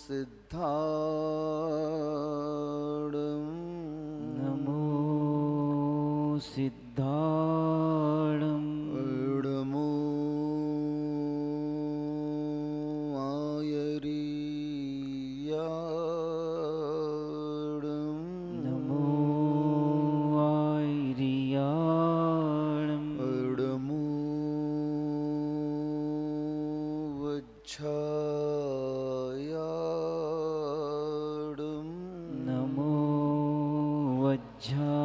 सिद्धाणं नमो सिद्धाणं नमो आयर्याणं नमो आयर्याणं नमो वज्झायाणं नमो वज्झायाणं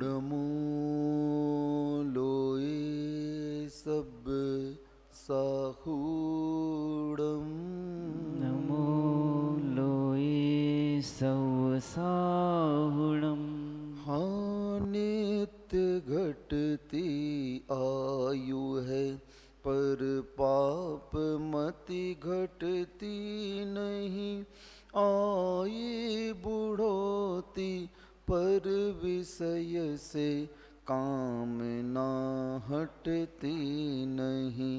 नमो लोये सब साहूणं नमो लोये सवसाहुणं हाँ नित्य घटती आयु है पर पाप मति घटती नहीं। आये बुढ़ोती पर विषय से कामना हटती नहीं।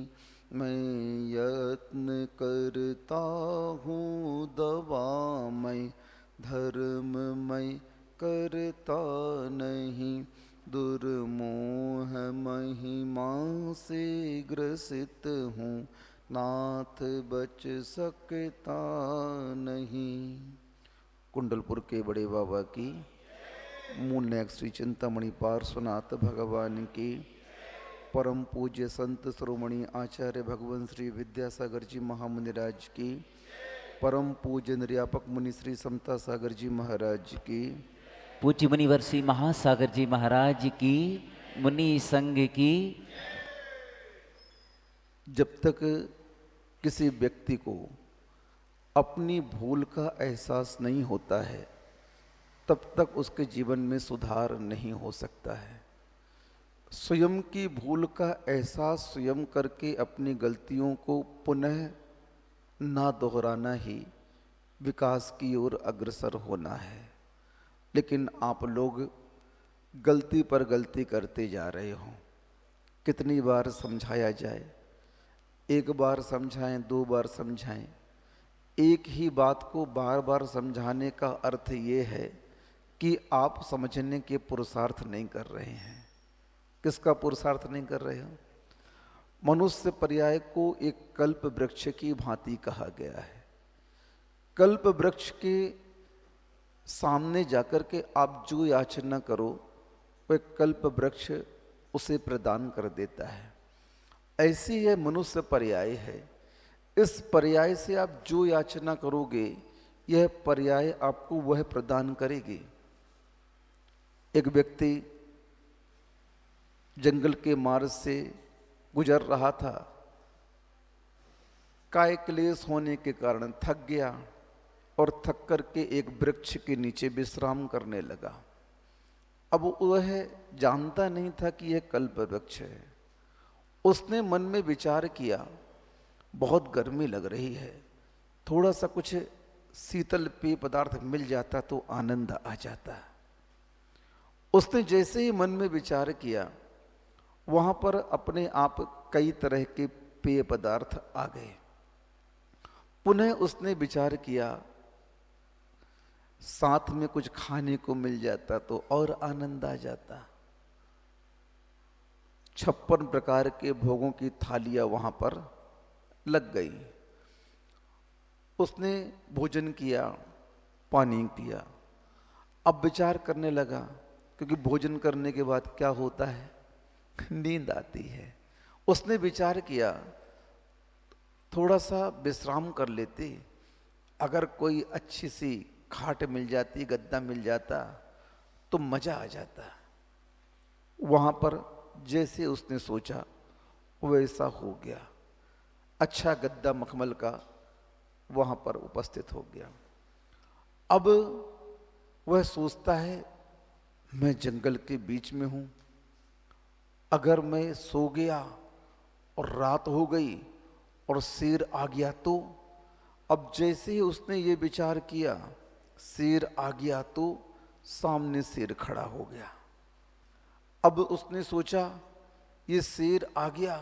मैं यत्न करता हूँ दवा मैं धर्म मैं करता नहीं। दुर्मोह महिमा से ग्रसित हूँ नाथ बच सकता नहीं। कुंडलपुर के बड़े बाबा की, मूल नायक श्री चिंतामणि पार्श्वनाथ भगवान की, परम पूज्य संत शिरोमणि आचार्य भगवान श्री विद्यासागर जी महामुनिराज की, परम पूज्य निर्यापक मुनि श्री समता सागर जी महाराज की, पूज्य मुनिवर श्री महासागर जी महाराज की, मुनि संघ की। जब तक किसी व्यक्ति को अपनी भूल का एहसास नहीं होता है तब तक उसके जीवन में सुधार नहीं हो सकता है। स्वयं की भूल का एहसास स्वयं करके अपनी गलतियों को पुनः ना दोहराना ही विकास की ओर अग्रसर होना है। लेकिन आप लोग गलती पर गलती करते जा रहे हो। कितनी बार समझाया जाए? एक बार समझाएं, दो बार समझाएं। एक ही बात को बार बार समझाने का अर्थ ये है कि आप समझने के पुरुषार्थ नहीं कर रहे हैं। किसका पुरुषार्थ नहीं कर रहे हो? मनुष्य पर्याय को एक कल्प वृक्ष की भांति कहा गया है। कल्प वृक्ष के सामने जाकर के आप जो याचना करो वह कल्प वृक्ष उसे प्रदान कर देता है। ऐसी यह मनुष्य पर्याय है। इस पर्याय से आप जो याचना करोगे यह पर्याय आपको वह प्रदान करेगी। एक व्यक्ति जंगल के मार्ग से गुजर रहा था। काय क्लेश होने के कारण थक गया और थक करके एक वृक्ष के नीचे विश्राम करने लगा। अब वह जानता नहीं था कि यह कल्प वृक्ष है। उसने मन में विचार किया, बहुत गर्मी लग रही है, थोड़ा सा कुछ शीतल पेय पदार्थ मिल जाता तो आनंद आ जाता। उसने जैसे ही मन में विचार किया वहां पर अपने आप कई तरह के पेय पदार्थ आ गए। पुनः उसने विचार किया, साथ में कुछ खाने को मिल जाता तो और आनंद आ जाता। 56 प्रकार के भोगों की थालियां वहां पर लग गई। उसने भोजन किया, पानी पिया। अब विचार करने लगा, क्योंकि भोजन करने के बाद क्या होता है? नींद आती है। उसने विचार किया थोड़ा सा विश्राम कर लेते, अगर कोई अच्छी सी खाट मिल जाती, गद्दा मिल जाता तो मजा आ जाता। वहां पर जैसे उसने सोचा वैसा हो गया। अच्छा गद्दा मखमल का वहां पर उपस्थित हो गया। अब वह सोचता है, मैं जंगल के बीच में हूं, अगर मैं सो गया और रात हो गई और शेर आ गया तो? अब जैसे ही उसने ये विचार किया, शेर आ गया तो सामने शेर खड़ा हो गया। अब उसने सोचा ये शेर आ गया,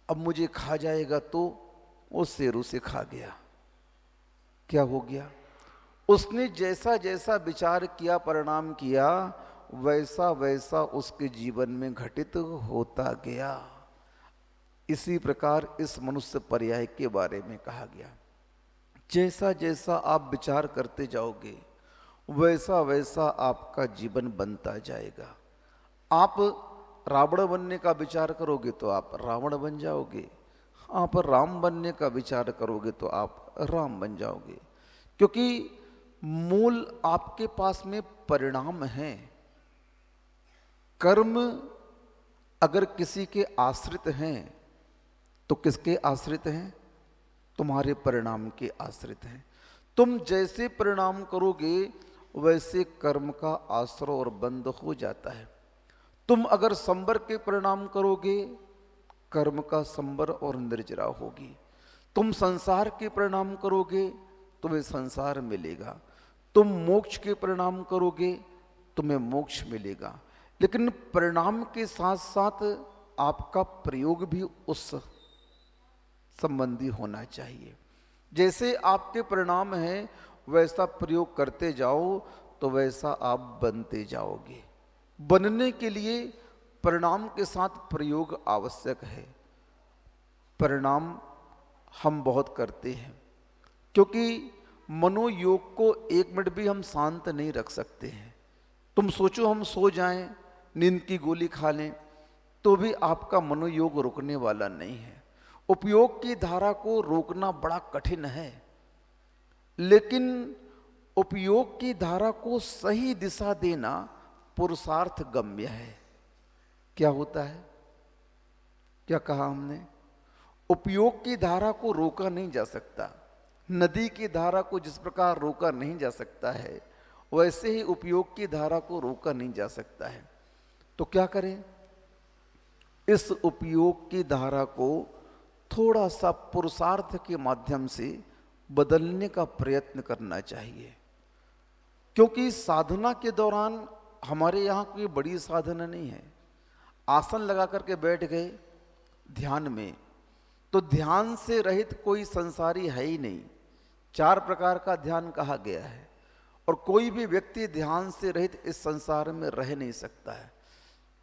अब मुझे खा जाएगा तो? वो शेर उसे खा गया। क्या हो गया? उसने जैसा जैसा विचार किया, परिणाम किया, वैसा वैसा उसके जीवन में घटित होता गया। इसी प्रकार इस मनुष्य पर्याय के बारे में कहा गया, जैसा जैसा आप विचार करते जाओगे वैसा वैसा आपका जीवन बनता जाएगा। आप रावण बनने का विचार करोगे तो आप रावण बन जाओगे, आप राम बनने का विचार करोगे तो आप राम बन जाओगे, क्योंकि मूल आपके पास में परिणाम है। कर्म अगर किसी के आश्रित हैं तो किसके आश्रित हैं? तुम्हारे परिणाम के आश्रित हैं। तुम जैसे परिणाम करोगे वैसे कर्म का आश्रय और बंध हो जाता है। तुम अगर संबर के परिणाम करोगे, कर्म का संबर और निर्जरा होगी। तुम संसार के परिणाम करोगे, तुम्हें संसार मिलेगा। तुम मोक्ष के परिणाम करोगे, तुम्हें मोक्ष मिलेगा। लेकिन परिणाम के साथ साथ आपका प्रयोग भी उस संबंधी होना चाहिए। जैसे आपके परिणाम हैं वैसा प्रयोग करते जाओ तो वैसा आप बनते जाओगे। बनने के लिए परिणाम के साथ प्रयोग आवश्यक है। परिणाम हम बहुत करते हैं, क्योंकि मनोयोग को एक मिनट भी हम शांत नहीं रख सकते हैं। तुम सोचो हम सो जाएं, नींद की गोली खा लें, तो भी आपका मनोयोग रुकने वाला नहीं है। उपयोग की धारा को रोकना बड़ा कठिन है, लेकिन उपयोग की धारा को सही दिशा देना पुरुषार्थ गम्य है। क्या होता है? क्या कहा हमने? उपयोग की धारा को रोका नहीं जा सकता। नदी की धारा को जिस प्रकार रोका नहीं जा सकता है, वैसे ही उपयोग की धारा को रोका नहीं जा सकता है। तो क्या करें? इस उपयोग की धारा को थोड़ा सा पुरुषार्थ के माध्यम से बदलने का प्रयत्न करना चाहिए, क्योंकि साधना के दौरान हमारे यहाँ कोई बड़ी साधना नहीं है। आसन लगा करके बैठ गए ध्यान में, तो ध्यान से रहित कोई संसारी है ही नहीं। 4 प्रकार का ध्यान कहा गया है, और कोई भी व्यक्ति ध्यान से रहित इस संसार में रह नहीं सकता है।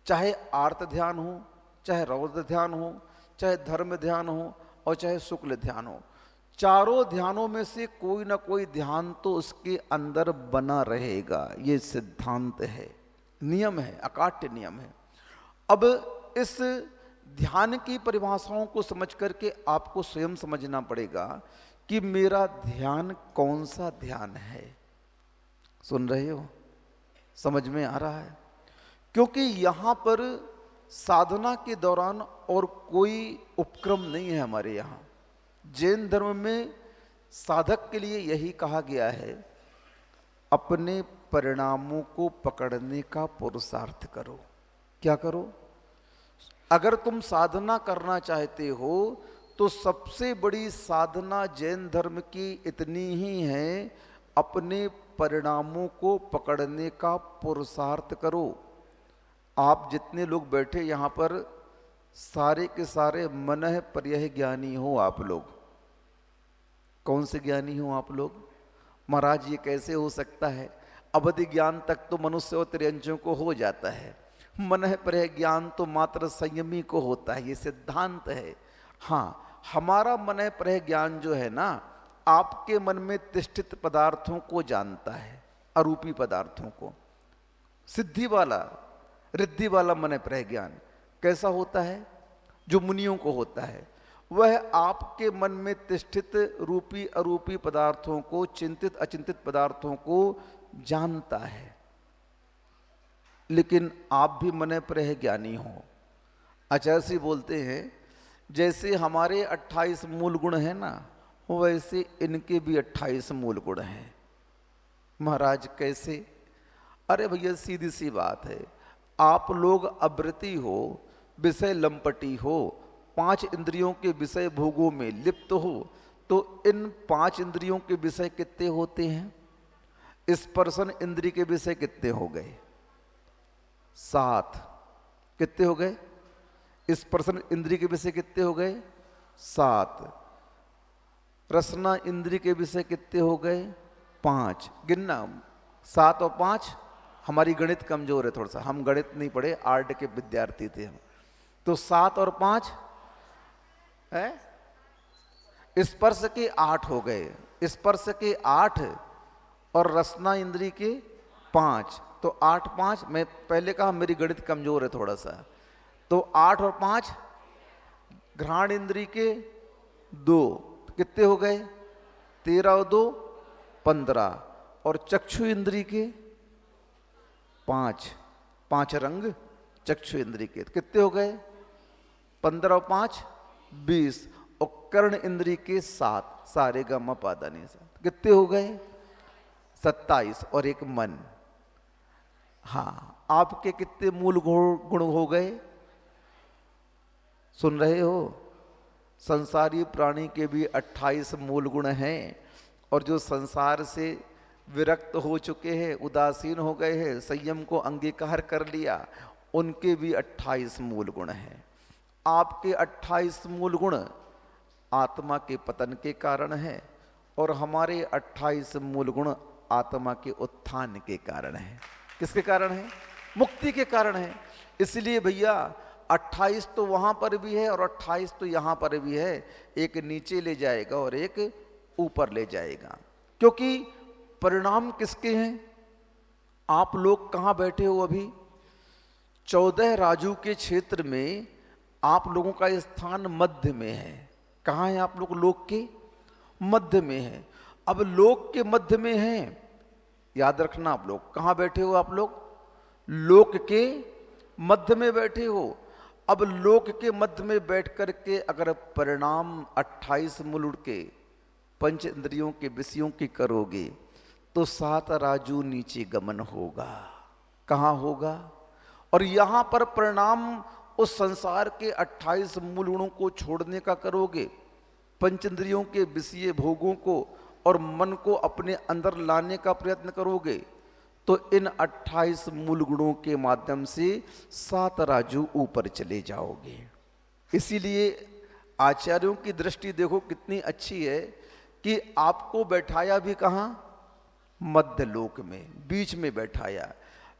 चाहे आर्त ध्यान हो, चाहे रौद्र ध्यान हो, चाहे धर्म ध्यान हो, और चाहे शुक्ल ध्यान हो। चारों ध्यानों में से कोई ना कोई ध्यान तो उसके अंदर बना रहेगा। ये सिद्धांत है, नियम है, अकाट्य नियम है। अब इस ध्यान की परिभाषाओं को समझ करके आपको स्वयं समझना पड़ेगा कि मेरा ध्यान कौन सा ध्यान है। सुन रहे हो? समझ में आ रहा है? क्योंकि यहां पर साधना के दौरान और कोई उपक्रम नहीं है। हमारे यहाँ जैन धर्म में साधक के लिए यही कहा गया है, अपने परिणामों को पकड़ने का पुरुषार्थ करो। क्या करो? अगर तुम साधना करना चाहते हो तो सबसे बड़ी साधना जैन धर्म की इतनी ही है, अपने परिणामों को पकड़ने का पुरुषार्थ करो। आप जितने लोग बैठे यहाँ पर सारे के सारे मनः पर्यय ज्ञानी हो आप लोग। कौन से ज्ञानी हो आप लोग? महाराज ये कैसे हो सकता है? अवधि ज्ञान तक तो मनुष्य और त्रियंचों को हो जाता है, मनः पर्यय ज्ञान तो मात्र संयमी को होता है। ये सिद्धांत है। हाँ, हमारा मनः पर्यय ज्ञान जो है ना, आपके मन में तिष्ठित पदार्थों को जानता है, अरूपी पदार्थों को। सिद्धि वाला, रिद्धि वाला मनः पर्यय ज्ञान कैसा होता है? जो मुनियों को होता है। वह आपके मन में तिष्ठित रूपी अरूपी पदार्थों को, चिंतित अचिंतित पदार्थों को जानता है। लेकिन आप भी मनः पर्यय ज्ञानी हो। आचार्य जी बोलते हैं, जैसे हमारे 28 मूल गुण हैं ना, वैसे इनके भी 28 मूल गुण हैं। महाराज कैसे? अरे भैया सीधी सी बात है, आप लोग अवृति हो, विषय लंपटी हो, 5 इंद्रियों के विषय भोगों में लिप्त हो, तो इन 5 इंद्रियों के विषय कितने होते हैं? स्पर्शन इंद्रिय के विषय कितने हो गए? 7। कितने हो गए? स्पर्शन इंद्रिय के विषय कितने हो गए? 7। रसना इंद्रिय के विषय कितने हो गए? 5। गिनना, 7 और 5। हमारी गणित कमजोर है थोड़ा सा, हम गणित नहीं पढ़े, आर्ट के विद्यार्थी थे हम। तो 7 और 5 है, स्पर्श के 8 हो गए। स्पर्श के 8 और रसना इंद्रिय के 5, तो 8 5, मैं पहले कहा मेरी गणित कमजोर है थोड़ा सा, तो 8 और 5, घ्राण इंद्रिय के 2, कितने हो गए? 13 और 2 15, और चक्षु इंद्रिय के 5, 5 रंग चक्षु इंद्रिय के कितने हो गए? 15 और 5 20, और कर्ण इंद्रिय के 7, सारे ग म पा धा नि सा, कितने हो गए? 27, और एक मन। हाँ, आपके कितने मूल गुण हो गए? सुन रहे हो? संसारी प्राणी के भी 28 मूल गुण हैं, और जो संसार से विरक्त हो चुके हैं, उदासीन हो गए हैं, संयम को अंगीकार कर लिया, उनके भी 28 मूल गुण हैं। आपके 28 मूल गुण आत्मा के पतन के कारण है, और हमारे 28 मूल गुण आत्मा के उत्थान के कारण है। किसके कारण है? मुक्ति के कारण है। इसलिए भैया 28 तो वहां पर भी है और 28 तो यहां पर भी है, एक नीचे ले जाएगा और एक ऊपर ले जाएगा। क्योंकि परिणाम किसके हैं? आप लोग कहां बैठे हो अभी? 14 राजू के क्षेत्र में आप लोगों का स्थान मध्य में है। कहां है आप लोग? लोक के मध्य में है। अब लोक के मध्य में है, याद रखना। आप लोग कहां बैठे हो? आप लोग लोक के मध्य में बैठे हो। अब लोक के मध्य में बैठ करके अगर परिणाम 28 मूल के पंच इंद्रियों के विषयों की करोगे तो 7 राजू नीचे गमन होगा। कहां होगा? और यहां पर परिणाम उस संसार के 28 मूल गुणों को छोड़ने का करोगे, पंच इंद्रियों के विषय भोगों को और मन को अपने अंदर लाने का प्रयत्न करोगे, तो इन 28 मूल गुणों के माध्यम से 7 राजू ऊपर चले जाओगे। इसीलिए आचार्यों की दृष्टि देखो कितनी अच्छी है कि आपको बैठाया भी कहां? मध्य लोक में, बीच में बैठाया।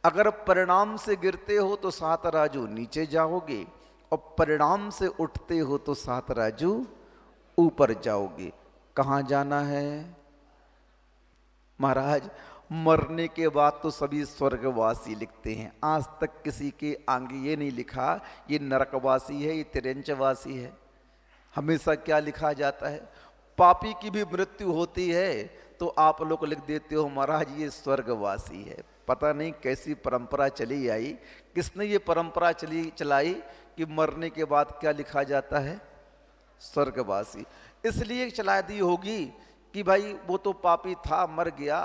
अगर परिणाम से गिरते हो तो 7 राजू नीचे जाओगे, और परिणाम से उठते हो तो 7 राजू ऊपर जाओगे। कहां जाना है महाराज? मरने के बाद तो सभी स्वर्गवासी लिखते हैं, आज तक किसी के आगे ये नहीं लिखा ये नरकवासी है, ये तिरंचवासी है। हमेशा क्या लिखा जाता है? पापी की भी मृत्यु होती है तो आप लोग लिख देते हो महाराज ये स्वर्गवासी है। पता नहीं कैसी परंपरा चली आई, किसने ये परंपरा चलाई कि मरने के बाद क्या लिखा जाता है? स्वर्गवासी। इसलिए चला दी होगी कि भाई वो तो पापी था, मर गया,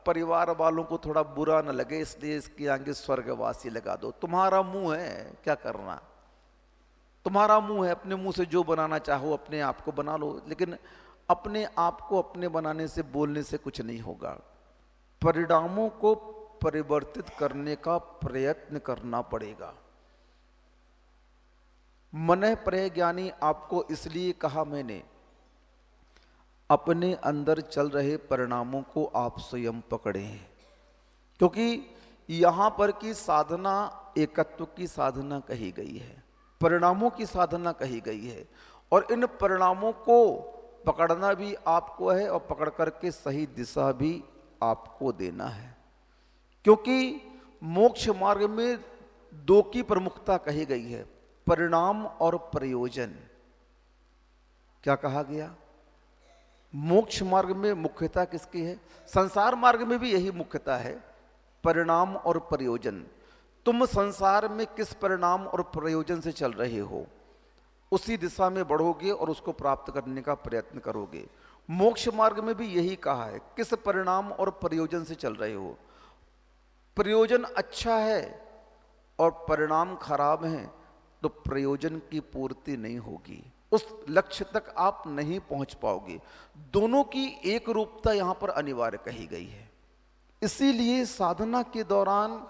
परिवार वालों को थोड़ा बुरा न लगे, इसलिए इसके आगे स्वर्गवासी लगा दो। तुम्हारा मुंह है, क्या करना? तुम्हारा मुंह है, अपने मुंह से जो बनाना चाहो अपने आप को बना लो, लेकिन अपने आप को अपने बनाने से, बोलने से कुछ नहीं होगा। परिणामों को परिवर्तित करने का प्रयत्न करना पड़ेगा। मन प्रज्ञानी आपको इसलिए कहा मैंने, अपने अंदर चल रहे परिणामों को आप स्वयं पकड़ें, क्योंकि यहां पर की साधना एकत्व की साधना कही गई है, परिणामों की साधना कही गई है, और इन परिणामों को पकड़ना भी आपको है और पकड़ करके सही दिशा भी आपको देना है। क्योंकि मोक्ष मार्ग में 2 की प्रमुखता कही गई है, परिणाम और प्रयोजन। क्या कहा गया? मोक्ष मार्ग में मुख्यता किसकी है? संसार मार्ग में भी यही मुख्यता है, परिणाम और प्रयोजन। तुम संसार में किस परिणाम और प्रयोजन से चल रहे हो, उसी दिशा में बढ़ोगे और उसको प्राप्त करने का प्रयत्न करोगे। मोक्ष मार्ग में भी यही कहा है, किस परिणाम और प्रयोजन से चल रहे हो। प्रयोजन अच्छा है और परिणाम खराब है तो प्रयोजन की पूर्ति नहीं होगी, उस लक्ष्य तक आप नहीं पहुंच पाओगे। दोनों की एक रूपता यहां पर अनिवार्य कही गई है। इसीलिए साधना के दौरान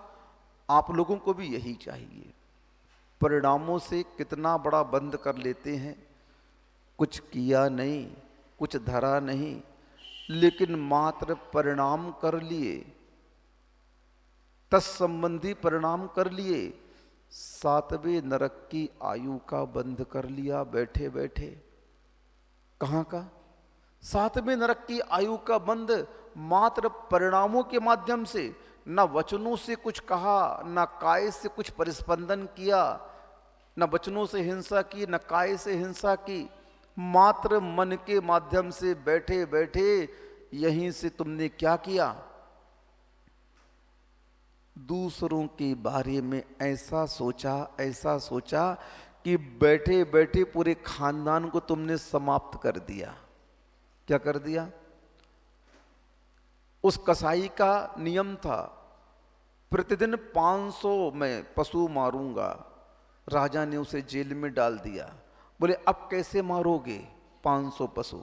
आप लोगों को भी यही चाहिए। परिणामों से कितना बड़ा बंद कर लेते हैं, कुछ किया नहीं, कुछ धरा नहीं, लेकिन मात्र परिणाम कर लिए, तत्संबंधी परिणाम कर लिए, 7वें नरक की आयु का बंध कर लिया बैठे बैठे। कहां का? 7वें नरक की आयु का बंध मात्र परिणामों के माध्यम से। न वचनों से कुछ कहा, न काय से कुछ परिस्पंदन किया, न वचनों से हिंसा की, न काय से हिंसा की, मात्र मन के माध्यम से बैठे बैठे यहीं से तुमने क्या किया? दूसरों के बारे में ऐसा सोचा कि बैठे बैठे पूरे खानदान को तुमने समाप्त कर दिया। क्या कर दिया? उस कसाई का नियम था प्रतिदिन 500 मैं पशु मारूंगा। राजा ने उसे जेल में डाल दिया। बोले अब कैसे मारोगे 500 पशु?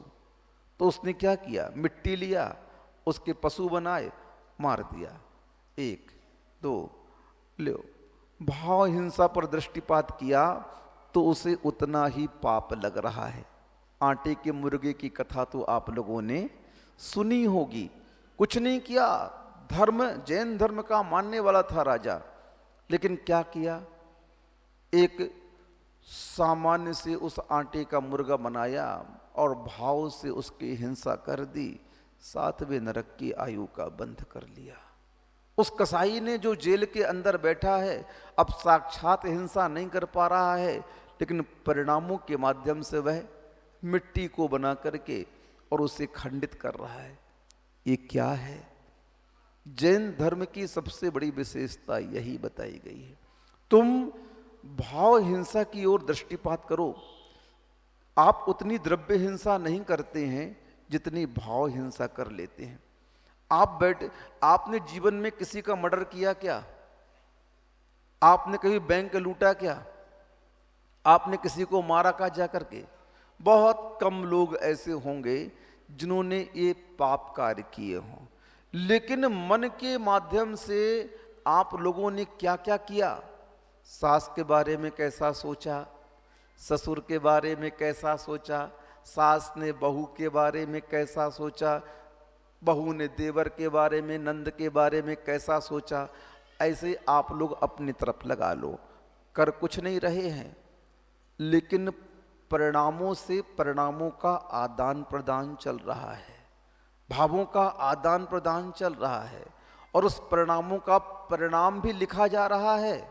तो उसने क्या किया? मिट्टी लिया, उसके पशु बनाए, मार दिया। 1 2 लो, भाव हिंसा पर दृष्टिपात किया तो उसे उतना ही पाप लग रहा है। आटे के मुर्गे की कथा तो आप लोगों ने सुनी होगी। कुछ नहीं किया, धर्म जैन धर्म का मानने वाला था राजा, लेकिन क्या किया? एक सामान्य से उस आटे का मुर्गा बनाया और भाव से उसकी हिंसा कर दी। 7वें नरक की आयु का बंध कर लिया। उस कसाई ने जो जेल के अंदर बैठा है, अब साक्षात हिंसा नहीं कर पा रहा है, लेकिन परिणामों के माध्यम से वह मिट्टी को बना करके और उसे खंडित कर रहा है। ये क्या है? जैन धर्म की सबसे बड़ी विशेषता यही बताई गई है। तुम भाव हिंसा की ओर दृष्टिपात करो। आप उतनी द्रव्य हिंसा नहीं करते हैं जितनी भाव हिंसा कर लेते हैं। आपने जीवन में किसी का मर्डर किया क्या? आपने कभी बैंक लूटा क्या? आपने किसी को मारा का जा करके? बहुत कम लोग ऐसे होंगे जिन्होंने ये पाप कार्य किए हों। लेकिन मन के माध्यम से आप लोगों ने क्या क्या किया? सास के बारे में कैसा सोचा, ससुर के बारे में कैसा सोचा, सास ने बहू के बारे में कैसा सोचा, बहू ने देवर के बारे में, नंद के बारे में कैसा सोचा। ऐसे आप लोग अपनी तरफ लगा लो, कर कुछ नहीं रहे हैं, लेकिन परिणामों से परिणामों का आदान प्रदान चल रहा है, भावों का आदान प्रदान चल रहा है, और उस परिणामों का परिणाम भी लिखा जा रहा है।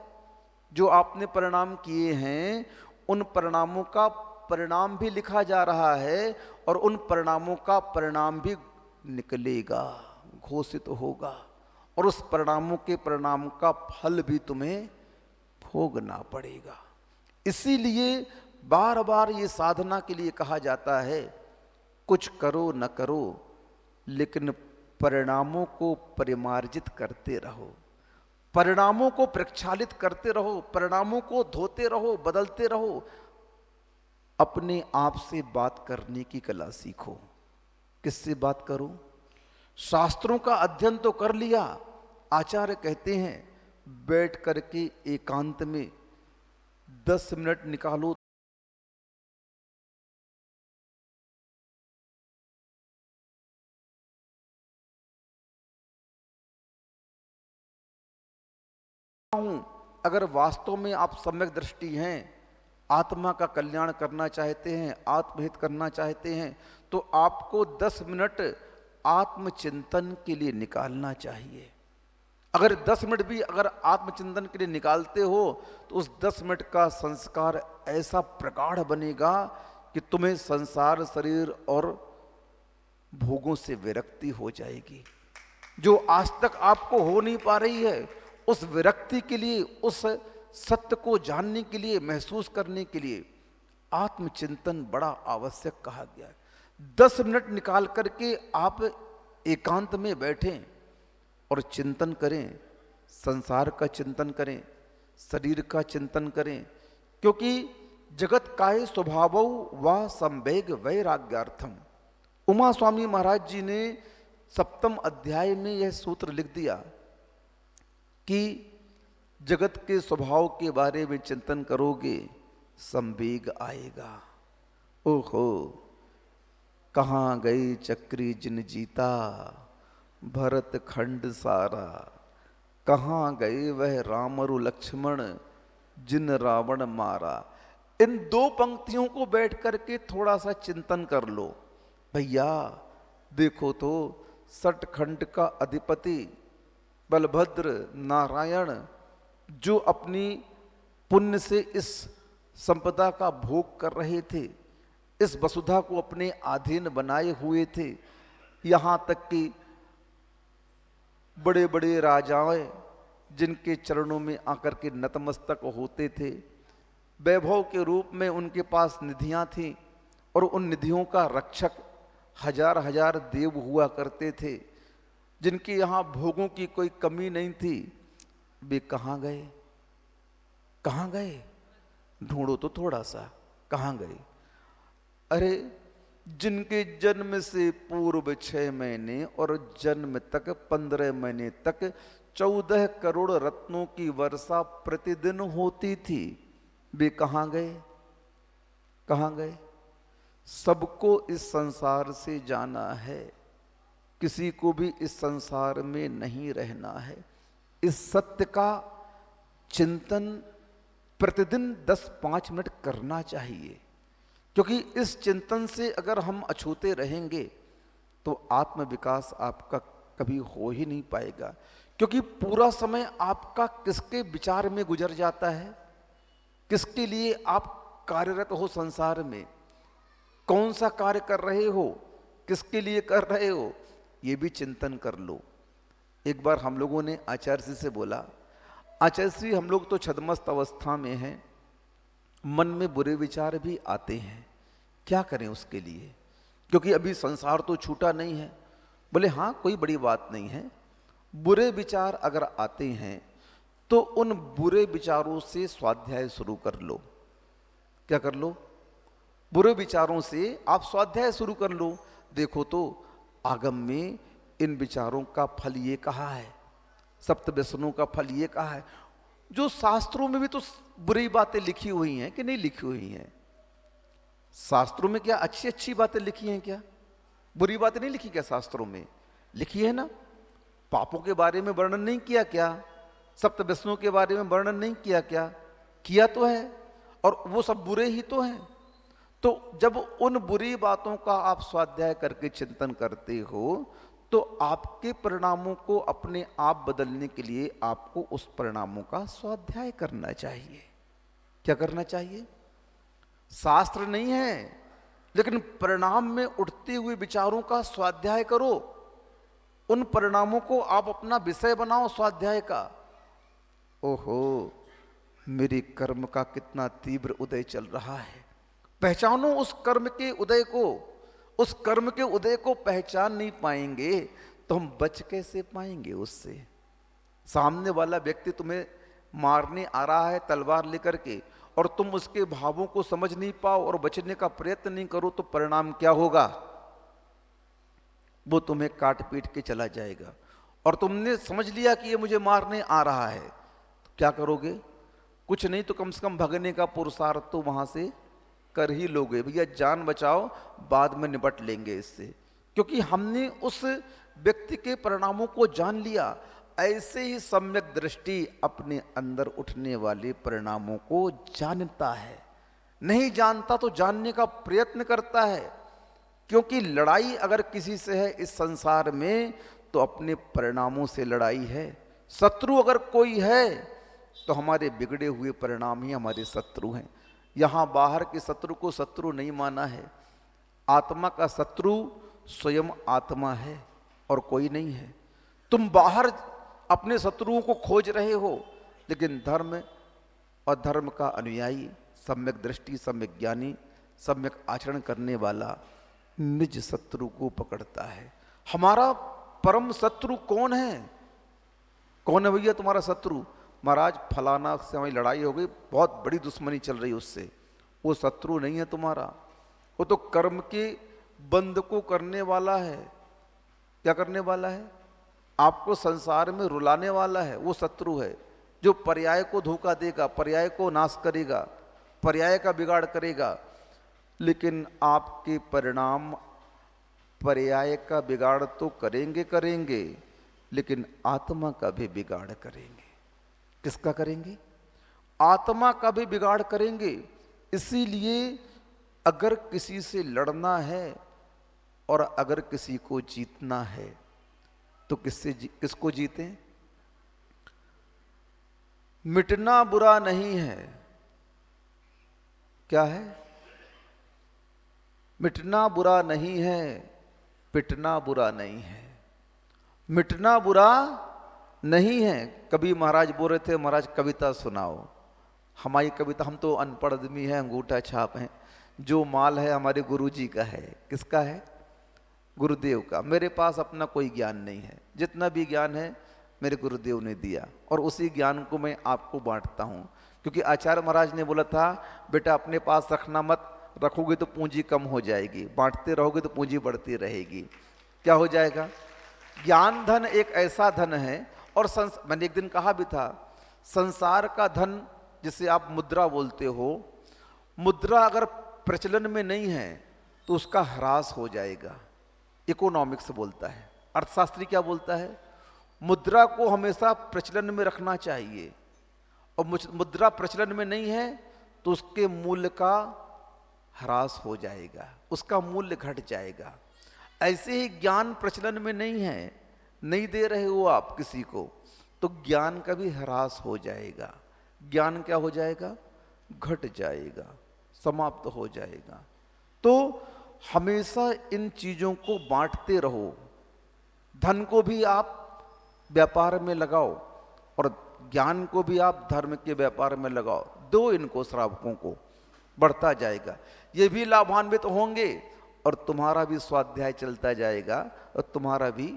जो आपने परिणाम किए हैं उन परिणामों का परिणाम भी लिखा जा रहा है, और उन परिणामों का परिणाम भी निकलेगा, घोषित होगा, और उस परिणामों के परिणाम का फल भी तुम्हें भोगना पड़ेगा। इसीलिए बार बार ये साधना के लिए कहा जाता है, कुछ करो न करो लेकिन परिणामों को परिमार्जित करते रहो, परिणामों को प्रक्षालित करते रहो, परिणामों को धोते रहो, बदलते रहो। अपने आप से बात करने की कला सीखो। किससे बात करो? शास्त्रों का अध्ययन तो कर लिया, आचार्य कहते हैं बैठ करके एकांत में 10 मिनट निकालो। अगर वास्तव में आप सम्यक दृष्टि हैं, आत्मा का कल्याण करना चाहते हैं, आत्महित करना चाहते हैं, तो आपको 10 मिनट आत्मचिंतन के लिए निकालना चाहिए। अगर 10 मिनट भी अगर आत्मचिंतन के लिए निकालते हो तो उस 10 मिनट का संस्कार ऐसा प्रगाढ़ बनेगा कि तुम्हें संसार, शरीर और भोगों से विरक्ति हो जाएगी। जो आज तक आपको हो नहीं पा रही है, उस विरक्ति के लिए, उस सत्य को जानने के लिए, महसूस करने के लिए आत्मचिंतन बड़ा आवश्यक कहा गया है। 10 मिनट निकाल करके आप एकांत में बैठें और चिंतन करें, संसार का चिंतन करें, शरीर का चिंतन करें, क्योंकि जगत काय स्वभावौ वा संवेग वैराग्यार्थम। उमा स्वामी महाराज जी ने 7वें अध्याय में यह सूत्र लिख दिया कि जगत के स्वभाव के बारे में चिंतन करोगे, संवेग आएगा। ओहो, कहाँ गए चक्री जिन जीता भरत खंड सारा, कहाँ गए वह राम और लक्ष्मण जिन रावण मारा। इन दो पंक्तियों को बैठ करके थोड़ा सा चिंतन कर लो। भैया देखो तो सटखंड का अधिपति बलभद्र नारायण जो अपनी पुण्य से इस संपदा का भोग कर रहे थे, इस वसुधा को अपने अधीन बनाए हुए थे, यहाँ तक कि बड़े बड़े राजाएं जिनके चरणों में आकर के नतमस्तक होते थे, वैभव के रूप में उनके पास निधियां थीं और उन निधियों का रक्षक हजार हजार देव हुआ करते थे, जिनके यहाँ भोगों की कोई कमी नहीं थी। वे कहाँ गए? कहाँ गए? ढूंढो तो थोड़ा सा, कहाँ गए? अरे जिनके जन्म से पूर्व 6 महीने और जन्म तक 15 महीने तक 14 करोड़ रत्नों की वर्षा प्रतिदिन होती थी, वे कहाँ गए? कहाँ गए? सबको इस संसार से जाना है, किसी को भी इस संसार में नहीं रहना है। इस सत्य का चिंतन प्रतिदिन 10-5 मिनट करना चाहिए, क्योंकि इस चिंतन से अगर हम अछूते रहेंगे तो आत्म विकास आपका कभी हो ही नहीं पाएगा। क्योंकि पूरा समय आपका किसके विचार में गुजर जाता है, किसके लिए आप कार्यरत हो संसार में, कौन सा कार्य कर रहे हो, किसके लिए कर रहे हो, ये भी चिंतन कर लो। एक बार हम लोगों ने आचार्य जी से बोला, आचार्य जी हम लोग तो छद्मस्त अवस्था में हैं, मन में बुरे विचार भी आते हैं, क्या करें उसके लिए, क्योंकि अभी संसार तो छूटा नहीं है। बोले हाँ कोई बड़ी बात नहीं है, बुरे विचार अगर आते हैं तो उन बुरे विचारों से स्वाध्याय शुरू कर लो। क्या कर लो? बुरे विचारों से आप स्वाध्याय शुरू कर लो। देखो तो आगम में इन विचारों का फल ये कहा है, सप्त व्यसनों का फल ये कहा है। जो शास्त्रों में भी तो बुरी बातें लिखी हुई हैं कि नहीं लिखी हुई हैं? शास्त्रों में क्या अच्छी अच्छी बातें लिखी हैं? क्या बुरी बातें नहीं लिखी? क्या शास्त्रों में लिखी है ना? पापों के बारे में वर्णन नहीं किया क्या? सप्त व्यसनों के बारे में वर्णन नहीं किया क्या? किया तो है, और वो सब बुरे ही तो हैं। तो जब उन बुरी बातों का आप स्वाध्याय करके चिंतन करते हो तो आपके परिणामों को अपने आप बदलने के लिए आपको उस परिणामों का स्वाध्याय करना चाहिए। क्या करना चाहिए? शास्त्र नहीं है, लेकिन परिणाम में उठते हुए विचारों का स्वाध्याय करो। उन परिणामों को आप अपना विषय बनाओ स्वाध्याय का। ओहो, मेरे कर्म का कितना तीव्र उदय चल रहा है। पहचानो उस कर्म के उदय को। उस कर्म के उदय को पहचान नहीं पाएंगे तो हम बच कैसे पाएंगे उससे? सामने वाला व्यक्ति तुम्हें मारने आ रहा है तलवार लेकर के, और तुम उसके भावों को समझ नहीं पाओ और बचने का प्रयत्न नहीं करो, तो परिणाम क्या होगा? वो तुम्हें काट पीट के चला जाएगा। और तुमने समझ लिया कि ये मुझे मारने आ रहा है, तो क्या करोगे? कुछ नहीं तो कम से कम भगने का पुरुषार्थ तो वहां से कर ही लोगे। भैया जान बचाओ, बाद में निपट लेंगे इससे, क्योंकि हमने उस व्यक्ति के परिणामों को जान लिया। ऐसे ही सम्यक दृष्टि अपने अंदर उठने वाले परिणामों को जानता है। नहीं जानता तो जानने का प्रयत्न करता है, क्योंकि लड़ाई अगर किसी से है इस संसार में तो अपने परिणामों से लड़ाई है। शत्रु अगर कोई है तो हमारे बिगड़े हुए परिणाम ही हमारे शत्रु हैं। यहां बाहर के शत्रु को शत्रु नहीं माना है। आत्मा का शत्रु स्वयं आत्मा है और कोई नहीं है। तुम बाहर अपने शत्रुओं को खोज रहे हो, लेकिन धर्म और धर्म का अनुयायी, सम्यक दृष्टि, सम्यक ज्ञानी, सम्यक आचरण करने वाला निज शत्रु को पकड़ता है। हमारा परम शत्रु कौन है? कौन है भैया तुम्हारा शत्रु? महाराज फलाना से हमारी लड़ाई हो गई, बहुत बड़ी दुश्मनी चल रही उससे। वो शत्रु नहीं है तुम्हारा, वो तो कर्म के बंद को करने वाला है। क्या करने वाला है? आपको संसार में रुलाने वाला है, वो शत्रु है। जो पर्याय को धोखा देगा, पर्याय को नाश करेगा, पर्याय का बिगाड़ करेगा। लेकिन आपके परिणाम पर्याय का बिगाड़ तो करेंगे करेंगे, लेकिन आत्मा का भी बिगाड़ करेंगे। किसका करेंगे? आत्मा का भी बिगाड़ करेंगे। इसीलिए अगर किसी से लड़ना है और अगर किसी को जीतना है तो किसको जीतें? मिटना बुरा नहीं है। क्या है? मिटना बुरा नहीं है, पिटना बुरा नहीं है। मिटना बुरा नहीं है। कभी महाराज बोल रहे थे, महाराज कविता सुनाओ। हमारी कविता, हम तो अनपढ़ आदमी हैं, अंगूठा छाप हैं। जो माल है हमारे गुरुजी का है। किसका है? गुरुदेव का। मेरे पास अपना कोई ज्ञान नहीं है। जितना भी ज्ञान है मेरे गुरुदेव ने दिया, और उसी ज्ञान को मैं आपको बांटता हूँ। क्योंकि आचार्य महाराज ने बोला था, बेटा अपने पास रखना मत, रखोगे तो पूंजी कम हो जाएगी, बांटते रहोगे तो पूंजी बढ़ती रहेगी। क्या हो जाएगा? ज्ञान धन एक ऐसा धन है। और मैंने एक दिन कहा भी था, संसार का धन जिसे आप मुद्रा बोलते हो, मुद्रा अगर प्रचलन में नहीं है तो उसका ह्रास हो जाएगा। इकोनॉमिक्स बोलता है, अर्थशास्त्री क्या बोलता है? मुद्रा को हमेशा प्रचलन में रखना चाहिए, और मुद्रा प्रचलन में नहीं है तो उसके मूल्य का ह्रास हो जाएगा, उसका मूल्य घट जाएगा। ऐसे ही ज्ञान प्रचलन में नहीं है, नहीं दे रहे हो आप किसी को, तो ज्ञान का भी ह्रास हो जाएगा। ज्ञान क्या हो जाएगा? घट जाएगा, समाप्त हो जाएगा। तो हमेशा इन चीजों को बांटते रहो। धन को भी आप व्यापार में लगाओ और ज्ञान को भी आप धर्म के व्यापार में लगाओ। दो इनको श्रावकों को, बढ़ता जाएगा। ये भी लाभान्वित होंगे और तुम्हारा भी स्वाध्याय चलता जाएगा और तुम्हारा भी